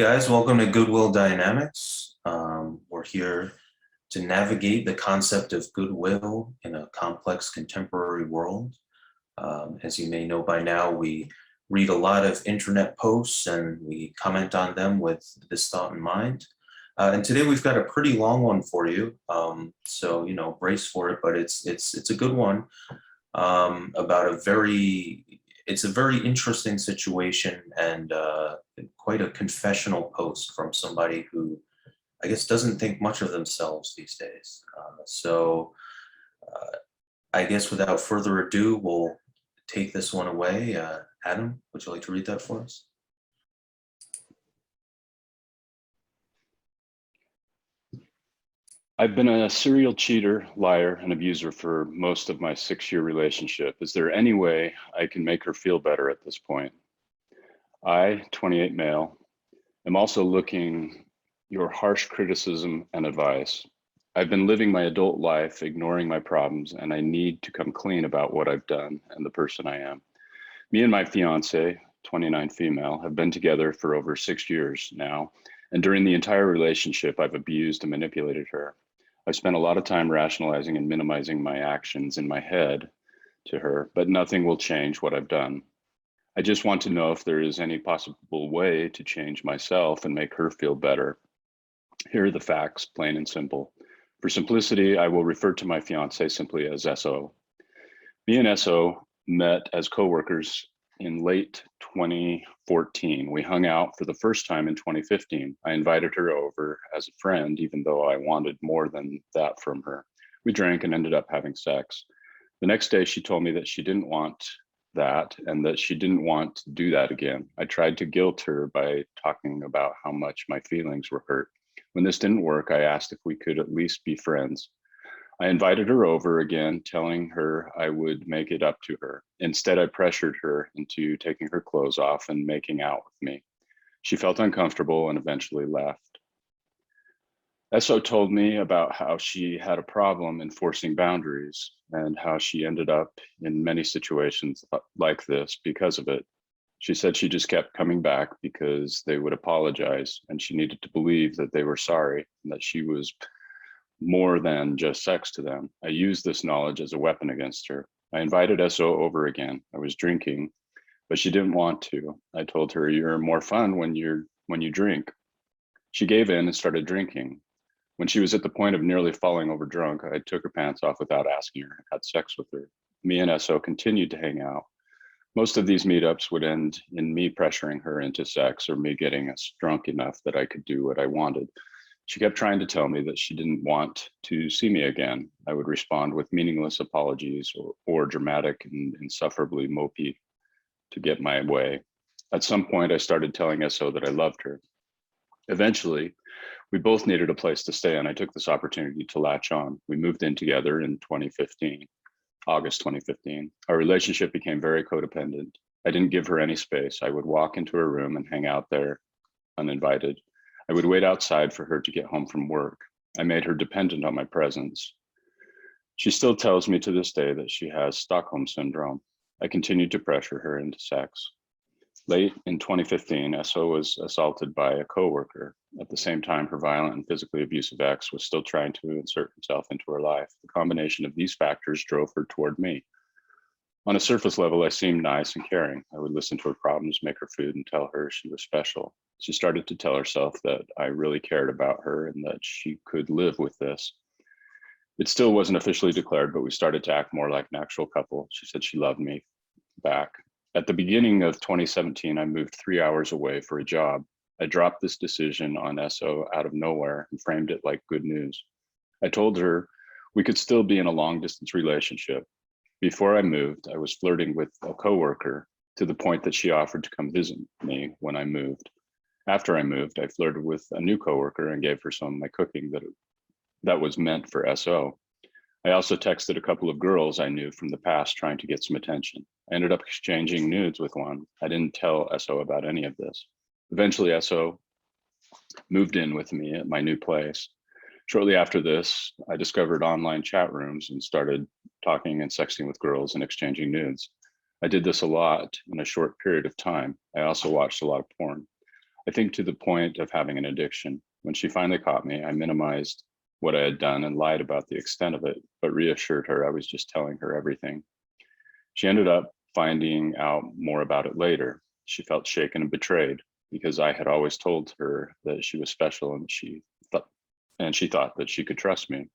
guys, welcome to Goodwill Dynamics. We're here to navigate the concept of goodwill in a complex contemporary world. As you may know by now, we read a lot of internet posts and we comment on them with this thought in mind. And today we've got a pretty long one for you, so brace for it. But it's a good one about it's a very interesting situation and quite a confessional post from somebody who I guess doesn't think much of themselves these days. I guess without further ado, we'll take this one away. Adam, would you like to read that for us? I've been a serial cheater, liar, and abuser for most of my 6-year relationship. Is there any way I can make her feel better at this point? I, 28 male, am also looking your harsh criticism and advice. I've been living my adult life, ignoring my problems, and I need to come clean about what I've done and the person I am. Me and my fiance, 29 female, have been together for over 6 years now. And during the entire relationship, I've abused and manipulated her. I spent a lot of time rationalizing and minimizing my actions in my head to her, but nothing will change what I've done. I just want to know if there is any possible way to change myself and make her feel better. Here are the facts, plain and simple. For simplicity, I will refer to my fiance simply as SO. Me and SO met as coworkers in late 2014. We hung out for the first time in 2015. I invited her over as a friend, even though I wanted more than that from her. We drank and ended up having sex. The next day, she told me that she didn't want that and that she didn't want to do that again. I tried to guilt her by talking about how much my feelings were hurt. When this didn't work, I asked if we could at least be friends. I invited her over again, telling her I would make it up to her. Instead, I pressured her into taking her clothes off and making out with me. She felt uncomfortable and eventually left. SO told me about how she had a problem enforcing boundaries and how she ended up in many situations like this because of it. She said she just kept coming back because they would apologize and she needed to believe that they were sorry and that she was more than just sex to them. I used this knowledge as a weapon against her. I invited SO over again. I was drinking, but she didn't want to. I told her, "You're more fun when you drink." She gave in and started drinking. When she was at the point of nearly falling over drunk, I took her pants off without asking her and had sex with her. Me and SO continued to hang out. Most of these meetups would end in me pressuring her into sex or me getting us drunk enough that I could do what I wanted. She kept trying to tell me that she didn't want to see me again. I would respond with meaningless apologies or dramatic and insufferably mopey to get my way. At some point, I started telling SO that I loved her. Eventually, we both needed a place to stay, and I took this opportunity to latch on. We moved in together in 2015, August 2015. Our relationship became very codependent. I didn't give her any space. I would walk into her room and hang out there uninvited. I would wait outside for her to get home from work. I made her dependent on my presence. She still tells me to this day that she has Stockholm syndrome. I continued to pressure her into sex. Late in 2015, SO was assaulted by a coworker. At the same time, her violent and physically abusive ex was still trying to insert himself into her life. The combination of these factors drove her toward me. On a surface level, I seemed nice and caring. I would listen to her problems, make her food, and tell her she was special. She started to tell herself that I really cared about her and that she could live with this. It still wasn't officially declared, but we started to act more like an actual couple. She said she loved me back. At the beginning of 2017, I moved 3 hours away for a job. I dropped this decision on SO out of nowhere and framed it like good news. I told her we could still be in a long distance relationship. Before I moved, I was flirting with a coworker to the point that she offered to come visit me when I moved. After I moved, I flirted with a new coworker and gave her some of my cooking that was meant for SO. I also texted a couple of girls I knew from the past trying to get some attention. I ended up exchanging nudes with one. I didn't tell SO about any of this. Eventually, SO moved in with me at my new place. Shortly after this, I discovered online chat rooms and started talking and sexting with girls and exchanging nudes. I did this a lot in a short period of time. I also watched a lot of porn. I think to the point of having an addiction. When she finally caught me, I minimized what I had done and lied about the extent of it, but reassured her I was just telling her everything. She ended up finding out more about it later. She felt shaken and betrayed because I had always told her that she was special and she thought that she could trust me.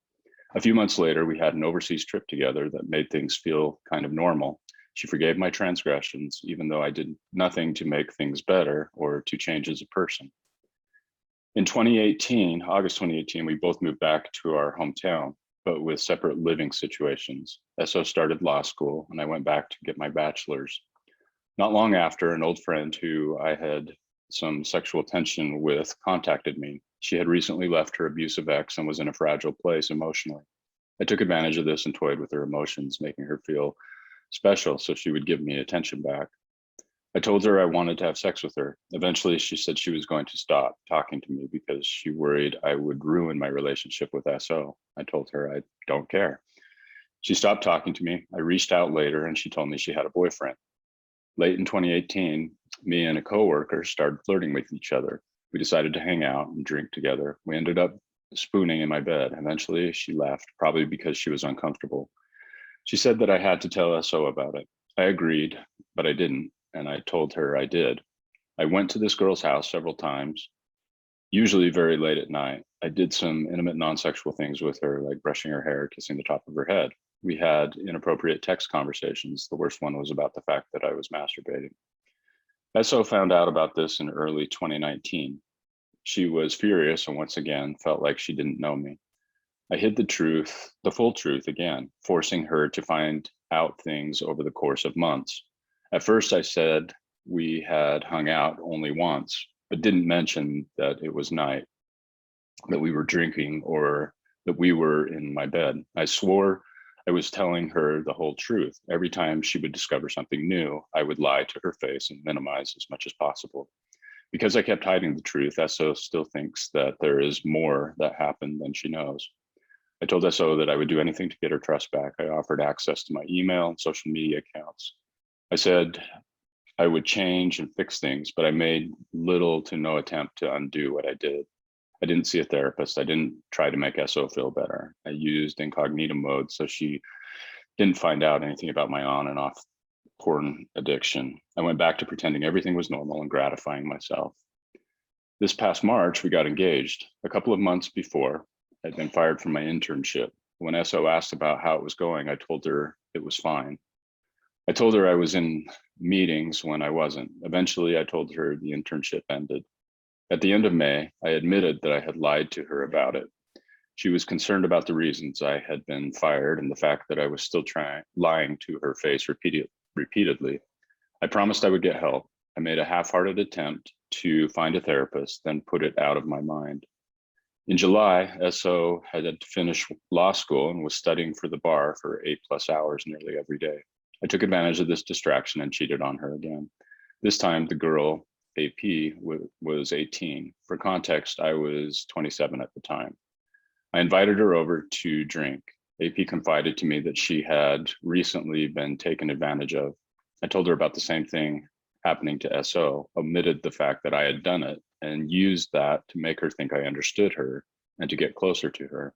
A few months later, we had an overseas trip together that made things feel kind of normal. She forgave my transgressions, even though I did nothing to make things better or to change as a person. In 2018, August 2018, we both moved back to our hometown, but with separate living situations. SO started law school, and I went back to get my bachelor's. Not long after, an old friend who I had some sexual tension with contacted me. She had recently left her abusive ex and was in a fragile place emotionally. I took advantage of this and toyed with her emotions, making her feel special so she would give me attention back. I told her I wanted to have sex with her. Eventually, she said she was going to stop talking to me because she worried I would ruin my relationship with SO. I told her I don't care. She stopped talking to me. I reached out later and she told me she had a boyfriend. Late in 2018, me and a coworker started flirting with each other. We decided to hang out and drink together. We ended up spooning in my bed. Eventually, she left, probably because she was uncomfortable. She said that I had to tell SO about it. I agreed, but I didn't, and I told her I did. I went to this girl's house several times, usually very late at night. I did some intimate non-sexual things with her, like brushing her hair, kissing the top of her head. We had inappropriate text conversations. The worst one was about the fact that I was masturbating. SO found out about this in early 2019. She was furious and once again felt like she didn't know me. I hid the truth, the full truth again, forcing her to find out things over the course of months. At first, I said we had hung out only once, but didn't mention that it was night, that we were drinking, or that we were in my bed. I swore I was telling her the whole truth. Every time she would discover something new, I would lie to her face and minimize as much as possible. Because I kept hiding the truth, SO still thinks that there is more that happened than she knows. I told SO that I would do anything to get her trust back. I offered access to my email and social media accounts. I said I would change and fix things, but I made little to no attempt to undo what I did. I didn't see a therapist. I didn't try to make SO feel better. I used incognito mode so she didn't find out anything about my on and off porn addiction. I went back to pretending everything was normal and gratifying myself. This past March, we got engaged. A couple of months before, I'd been fired from my internship. When SO asked about how it was going, I told her it was fine. I told her I was in meetings when I wasn't. Eventually, I told her the internship ended. At the end of May, I admitted that I had lied to her about it. She was concerned about the reasons I had been fired and the fact that I was still lying to her face repeatedly. I promised I would get help. I made a half-hearted attempt to find a therapist, then put it out of my mind. In July, SO had to finish law school and was studying for the bar for 8+ hours nearly every day. I took advantage of this distraction and cheated on her again. This time, the girl, AP, was 18. For context, I was 27 at the time. I invited her over to drink. AP confided to me that she had recently been taken advantage of. I told her about the same thing happening to SO, omitted the fact that I had done it, and used that to make her think I understood her and to get closer to her.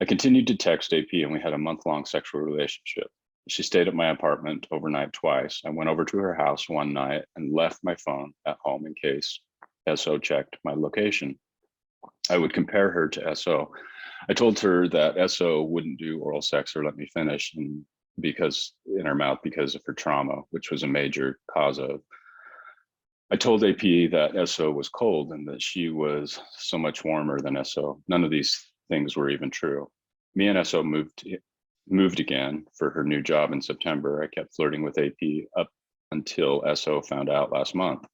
I continued to text AP and we had a month-long sexual relationship. She stayed at my apartment overnight twice. I went over to her house one night and left my phone at home in case SO checked my location. I would compare her to SO. I told her that SO wouldn't do oral sex or let me finish in her mouth because of her trauma, which was a major cause of. I told AP that SO was cold and that she was so much warmer than SO. None of these things were even true. Me and SO moved again for her new job in September. I kept flirting with AP up until SO found out last month.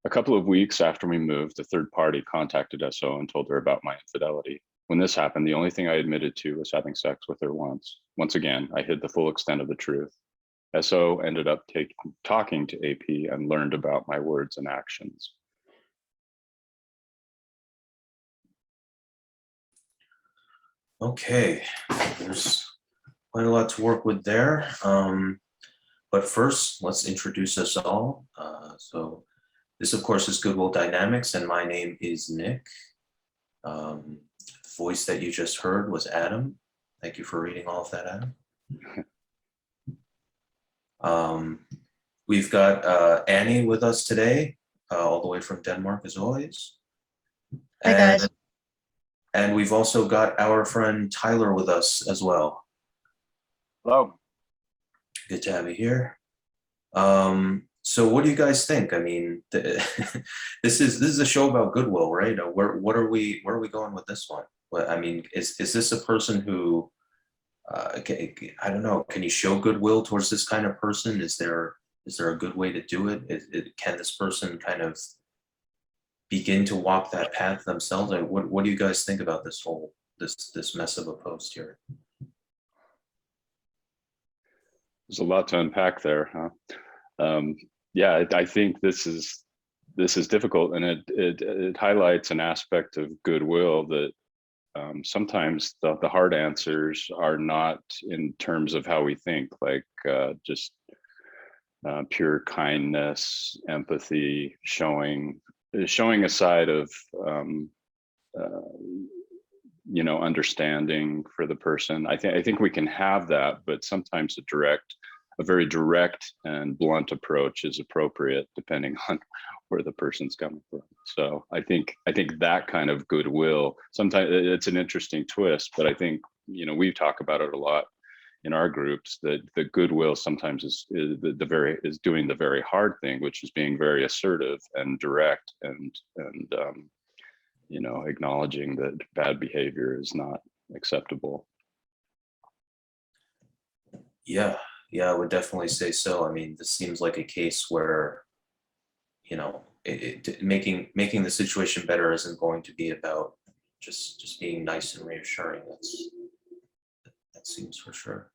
A couple of weeks after we moved, the third party contacted SO and told her about my infidelity. When this happened, the only thing I admitted to was having sex with her once. Once again, I hid the full extent of the truth. SO ended up talking to AP and learned about my words and actions. Okay, there's quite a lot to work with there. But first, let's introduce us all. So This, of course, is Goodwill Dynamics, and my name is Nick. The voice that you just heard was Adam. Thank you for reading all of that, Adam. We've got Annie with us today, all the way from Denmark, as always. Hi, guys. And we've also got our friend Tyler with us as well. Hello. Good to have you here. So what do you guys think? I mean, this is a show about Goodwill, right? Where are we going with this one? I mean, is this a person who, I don't know, can you show goodwill towards this kind of person? Is there a good way to do it? Can this person kind of begin to walk that path themselves? What do you guys think about this whole this mess of a post here? There's a lot to unpack there, huh? Yeah, I think this is difficult, and it highlights an aspect of goodwill that sometimes the hard answers are not in terms of how we think, like just pure kindness, empathy, showing a side of understanding for the person. I think we can have that, but sometimes a very direct and blunt approach is appropriate depending on where the person's coming from. So I think that kind of goodwill, sometimes it's an interesting twist, but I think, we talk about it a lot in our groups, that the goodwill sometimes is doing the very hard thing, which is being very assertive and direct and acknowledging that bad behavior is not acceptable. Yeah, I would definitely say so. I mean, this seems like a case where, making the situation better isn't going to be about just being nice and reassuring. That seems for sure.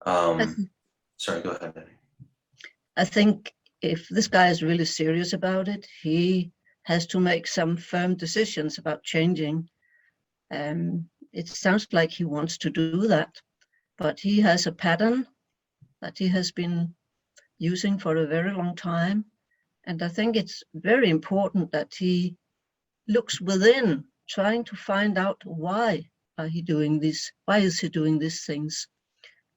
Sorry, go ahead, Annie. I think if this guy is really serious about it, he has to make some firm decisions about changing. It sounds like he wants to do that, but he has a pattern that he has been using for a very long time. And I think it's very important that he looks within, trying to find out why is he doing these things?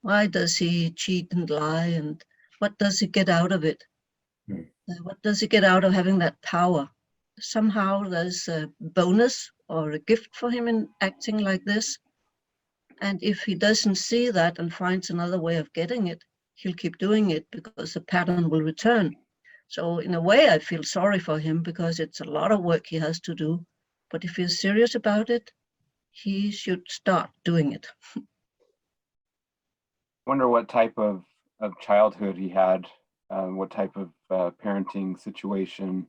Why does he cheat and lie, and what does he get out of it? What does he get out of having that power? Somehow there's a bonus or a gift for him in acting like this. And if he doesn't see that and finds another way of getting it, he'll keep doing it because the pattern will return. So in a way, I feel sorry for him because it's a lot of work he has to do. But if he's serious about it, he should start doing it. Wonder what type of childhood he had, what type of parenting situation.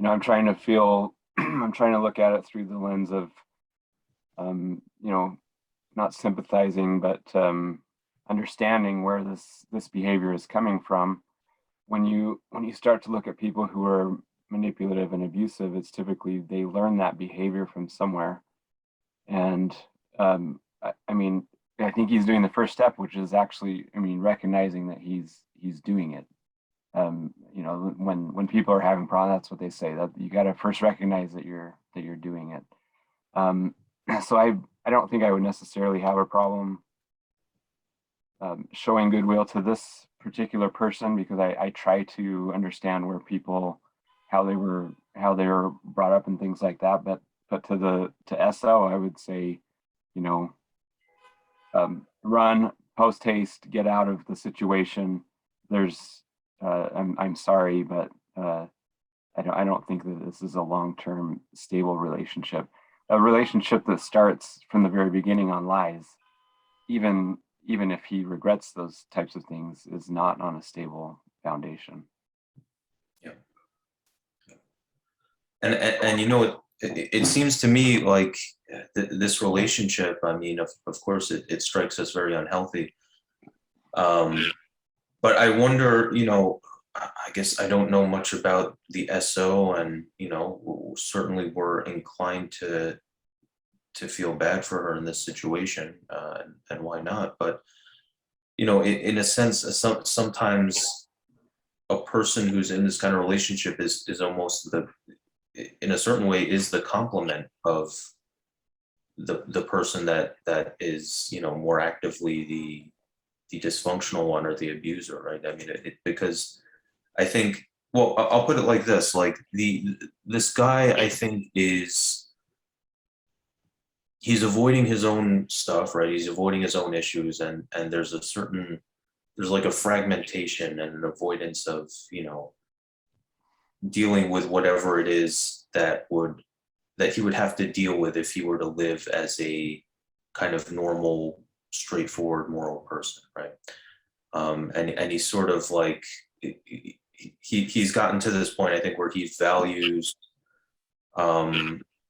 I'm trying to I'm trying to look at it through the lens of, not sympathizing, but understanding where this behavior is coming from. When you start to look at people who are manipulative and abusive, it's typically they learn that behavior from somewhere. And I think he's doing the first step, which is actually, recognizing that he's doing it. When people are having problems, that's what they say, that you got to first recognize that you're doing it. So I don't think I would necessarily have a problem showing goodwill to this particular person, because I try to understand where people, how they were brought up and things like that. But to SO, I would say, run, post haste, get out of the situation. I'm sorry, but I don't think that this is a long-term stable relationship. A relationship that starts from the very beginning on lies, even if he regrets those types of things, is not on a stable foundation. Yeah. And it seems to me like this relationship, of course it strikes us very unhealthy. But I wonder, I guess I don't know much about the SO, and certainly we're inclined to feel bad for her in this situation, and why not? But in a sense, sometimes a person who's in this kind of relationship is almost in a certain way, is the complement of the person that is, you know, more actively the dysfunctional one or the abuser, right? I mean, because I think, well, I'll put it like this, like this guy, I think, he's avoiding his own stuff, right? He's avoiding his own issues, and there's like a fragmentation and an avoidance of, you know, dealing with whatever it is that he would have to deal with if he were to live as a kind of normal, straightforward, moral person, right? And he's sort of like, he's gotten to this point, I think, where he values,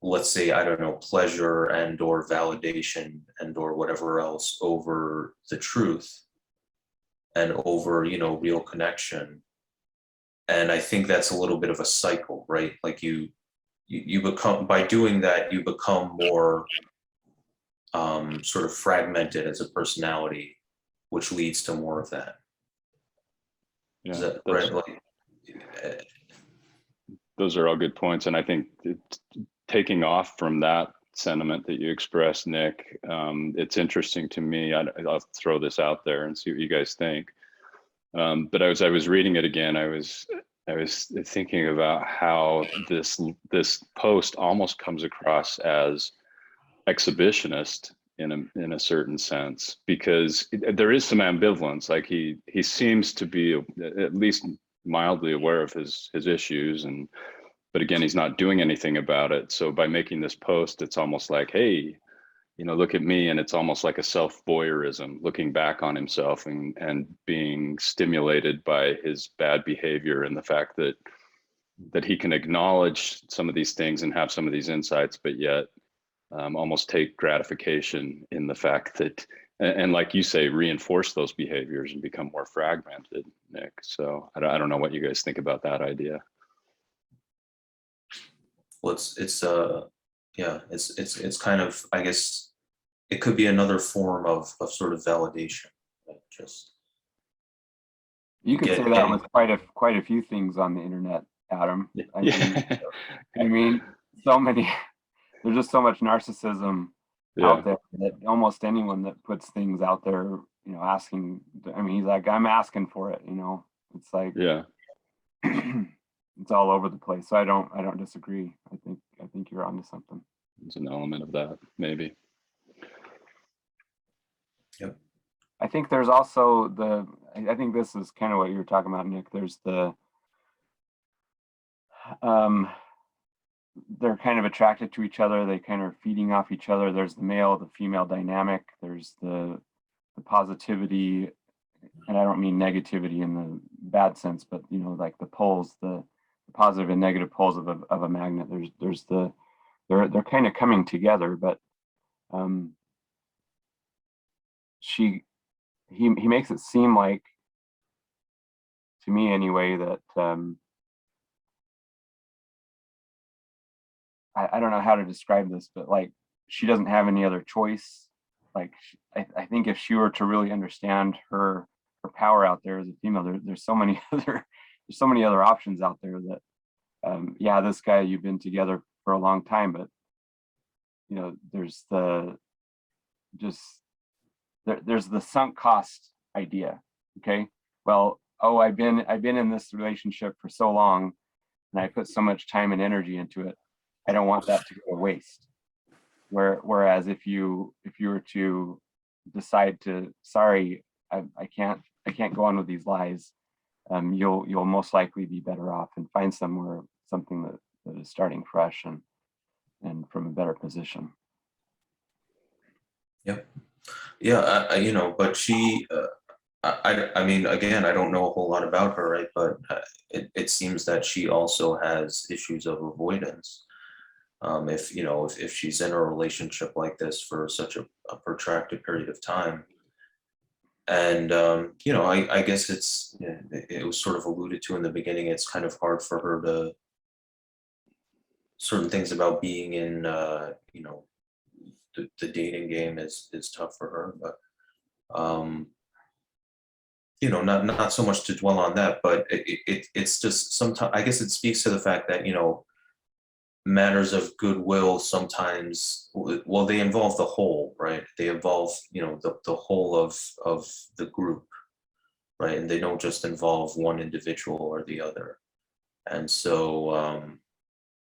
let's say, I don't know, pleasure and or validation and or whatever else over the truth and over, you know, real connection. And I think that's a little bit of a cycle, right? Like you become, by doing that, you become more sort of fragmented as a personality, which leads to more of that. Yeah, Is that right? Like, those are all good points. And I think taking off from that sentiment that you expressed, Nick, it's interesting to me. I'll throw this out there and see what you guys think. But as I was reading it again, I was thinking about how this post almost comes across as exhibitionist in a certain sense, because there is some ambivalence. Like he seems to be at least mildly aware of his issues, but again, he's not doing anything about it. So by making this post, it's almost like, hey, you know, look at me. And it's almost like a self-voyeurism, looking back on himself and being stimulated by his bad behavior, and the fact that he can acknowledge some of these things and have some of these insights, but yet almost take gratification in the fact that, and like you say, reinforce those behaviors and become more fragmented, Nick. So I don't know what you guys think about that idea. well, it's kind of, I guess, it could be another form of sort of validation, right? Just You could say that with quite a few things on the internet, Adam. I mean, so many. There's just so much narcissism out there that almost anyone that puts things out there, you know, asking. I mean, he's like, I'm asking for it. You know, it's like, it's all over the place. So I don't disagree. I think you're onto something. There's an element of that, maybe. Yep. I think there's also I think this is kind of what you were talking about, Nick. There's they're kind of attracted to each other. They kind of are feeding off each other. There's the male, the female dynamic. There's the positivity, and I don't mean negativity in the bad sense, but, you know, like the poles, the positive and negative poles of a magnet. They're kind of coming together, but he makes it seem like, to me anyway, that I don't know how to describe this, but like, she doesn't have any other choice. Like, I think if she were to really understand her power out there as a female, there's so many other options out there that, yeah, this guy, you've been together for a long time, but, you know, there's the sunk cost idea. Okay, well, I've been in this relationship for so long, and I put so much time and energy into it. I don't want that to go to waste. Whereas if you were to decide to, sorry, I can't go on with these lies, you'll most likely be better off and find something that is starting fresh and from a better position. Yep. Yeah, you know, but she, I mean, again, I don't know a whole lot about her, right? But it seems that she also has issues of avoidance. If, you know, if she's in a relationship like this for such a protracted period of time. And, you know, I guess it was sort of alluded to in the beginning, it's kind of hard for her to, certain things about being in, you know, the dating game is tough for her, but not so much to dwell on that, but it's just sometimes, I guess it speaks to the fact that, matters of goodwill sometimes, well, they involve the whole, right? They involve, the whole of the group, right? And they don't just involve one individual or the other. And so,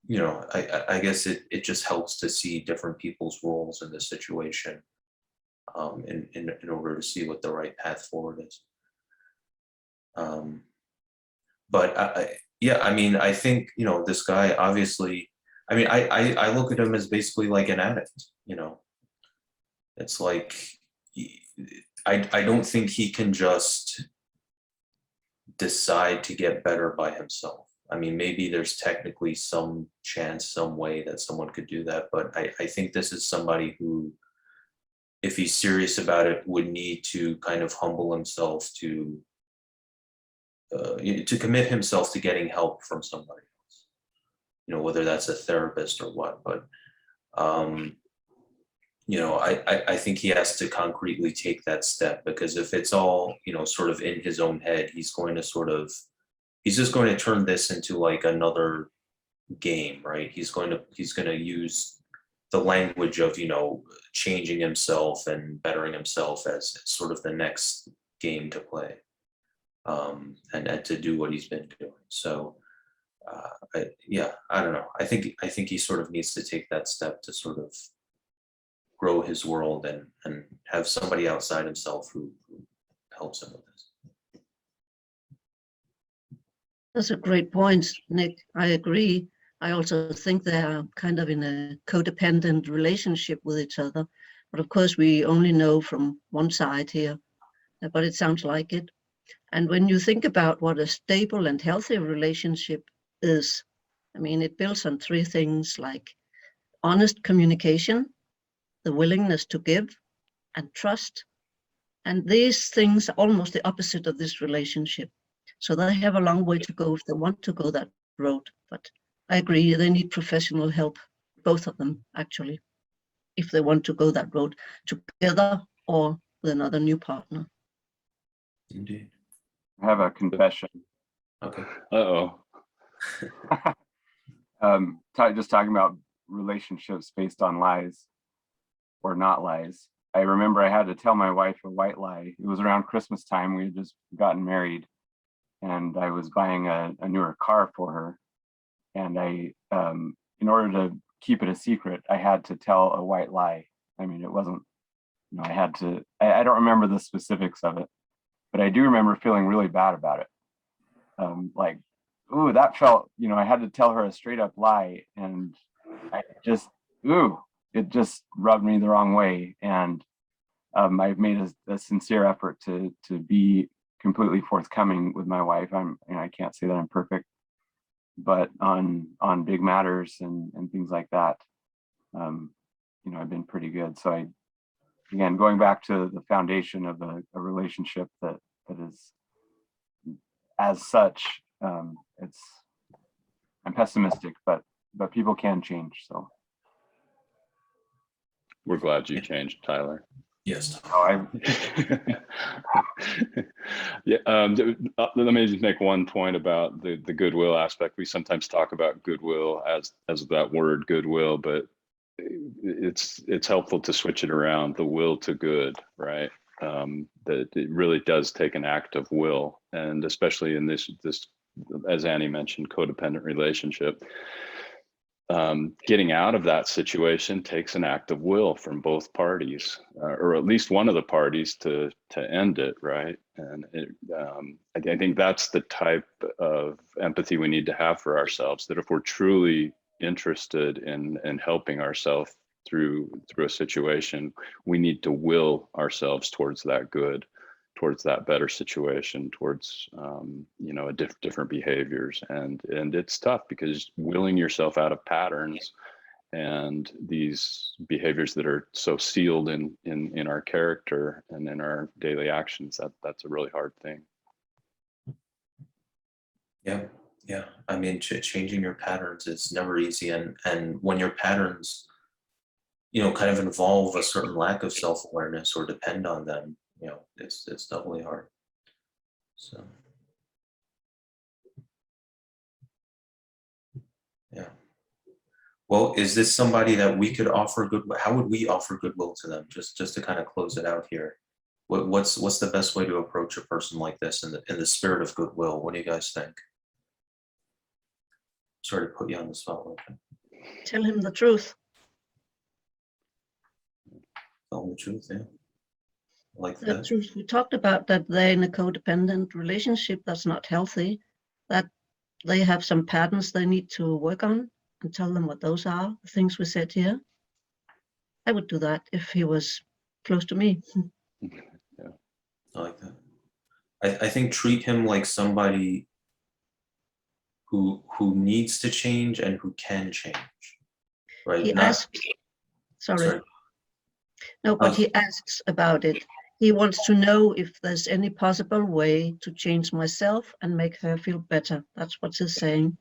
I guess it just helps to see different people's roles in this situation, in order to see what the right path forward is. But yeah, I mean, I think, this guy obviously, I mean, I look at him as basically like an addict, it's like, I don't think he can just decide to get better by himself. I mean, maybe there's technically some chance, some way that someone could do that, but I think this is somebody who, if he's serious about it, would need to kind of humble himself to commit himself to getting help from somebody else, whether that's a therapist or what. But I think he has to concretely take that step, because if it's all, sort of in his own head, he's just going to turn this into like another game, right? He's going to use the language of, changing himself and bettering himself as sort of the next game to play, and to do what he's been doing. So, I don't know. I think he sort of needs to take that step to sort of grow his world and have somebody outside himself who helps him with this. That's a great point, Nick. I agree. I also think they are kind of in a codependent relationship with each other. But of course, we only know from one side here, but it sounds like it. And when you think about what a stable and healthy relationship is, I mean, it builds on three things like honest communication, the willingness to give, and trust. And these things are almost the opposite of this relationship. So they have a long way to go if they want to go that road. But I agree, they need professional help, both of them, actually, if they want to go that road together or with another new partner. Indeed. I have a confession. Okay. Uh-oh. Just talking about relationships based on lies or not lies. I remember I had to tell my wife a white lie. It was around Christmas time. We had just gotten married, and I was buying a newer car for her. And in order to keep it a secret, I had to tell a white lie. I mean, it wasn't, I had to, I don't remember the specifics of it, but I do remember feeling really bad about it. Like, ooh, that felt, I had to tell her a straight up lie, and it just rubbed me the wrong way. And I've made a sincere effort to be completely forthcoming with my wife. I can't say that I'm perfect, but on big matters and things like that, I've been pretty good. So again, going back to the foundation of a relationship that is as such, I'm pessimistic, but people can change. So We're glad you changed, Tyler. Yes. Yeah. Let me just make one point about the goodwill aspect. We sometimes talk about goodwill as that word goodwill, but it's helpful to switch it around, the will to good, right? That it really does take an act of will, and especially in this, as Annie mentioned, codependent relationship. Getting out of that situation takes an act of will from both parties, or at least one of the parties to end it, right? And I think that's the type of empathy we need to have for ourselves, that if we're truly interested in helping ourselves through a situation, we need to will ourselves towards that good, towards that better situation, towards different behaviors. And it's tough, because willing yourself out of patterns and these behaviors that are so sealed in our character and in our daily actions, that's a really hard thing. Yeah. I mean, changing your patterns is never easy, and when your patterns kind of involve a certain lack of self-awareness or depend on them, it's doubly hard. So, yeah. Well, is this somebody that we could offer goodwill? How would we offer goodwill to them? Just to kind of close it out here. What's the best way to approach a person like this in the spirit of goodwill? What do you guys think? Sorry to put you on the spot like that. Tell him the truth. Tell them the truth, yeah. I like The that. truth. We talked about that they're in a codependent relationship that's not healthy, that they have some patterns they need to work on, and tell them what those are, the things we said here. I would do that if he was close to me. Yeah. I like that. I think treat him like somebody who needs to change and who can change, right? He asks, sorry. No, but he asks about it. He wants to know if there's any possible way to change myself and make her feel better. That's what he's saying.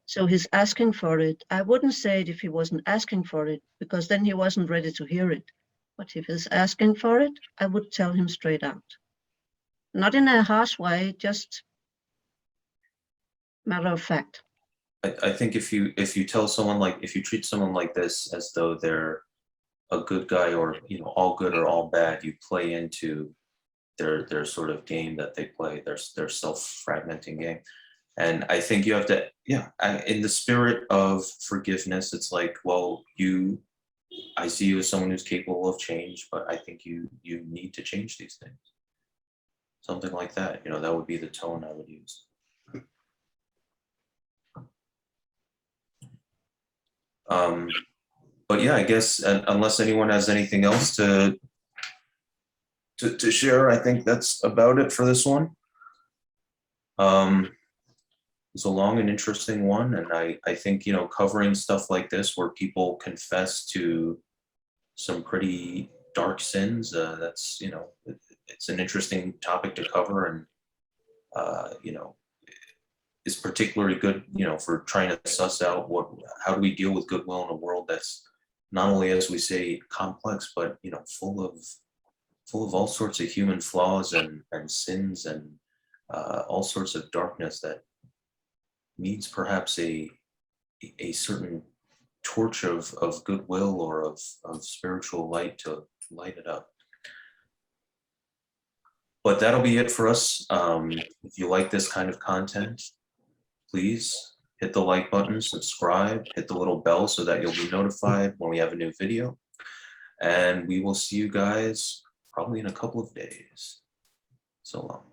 So he's asking for it. I wouldn't say it if he wasn't asking for it, because then he wasn't ready to hear it. But if he's asking for it, I would tell him straight out. Not in a harsh way, just matter of fact. I think if you tell someone like, if you treat someone like this as though they're a good guy, or all good or all bad, you play into their sort of game that they play, their self-fragmenting game. And I think you have to, in the spirit of forgiveness, it's like, well, I see you as someone who's capable of change, but I think you need to change these things. Something like that, that would be the tone I would use. But yeah, I guess unless anyone has anything else to share, I think that's about it for this one. It's a long and interesting one, and I think covering stuff like this where people confess to some pretty dark sins, that's it's an interesting topic to cover, and is particularly good for trying to suss out how do we deal with goodwill in a world that's not only, as we say, complex, but full of all sorts of human flaws and sins and all sorts of darkness that needs perhaps a certain torch of goodwill or of spiritual light to light it up. But that'll be it for us. If you like this kind of content, please hit the like button, subscribe, hit the little bell so that you'll be notified when we have a new video. And we will see you guys probably in a couple of days. So long.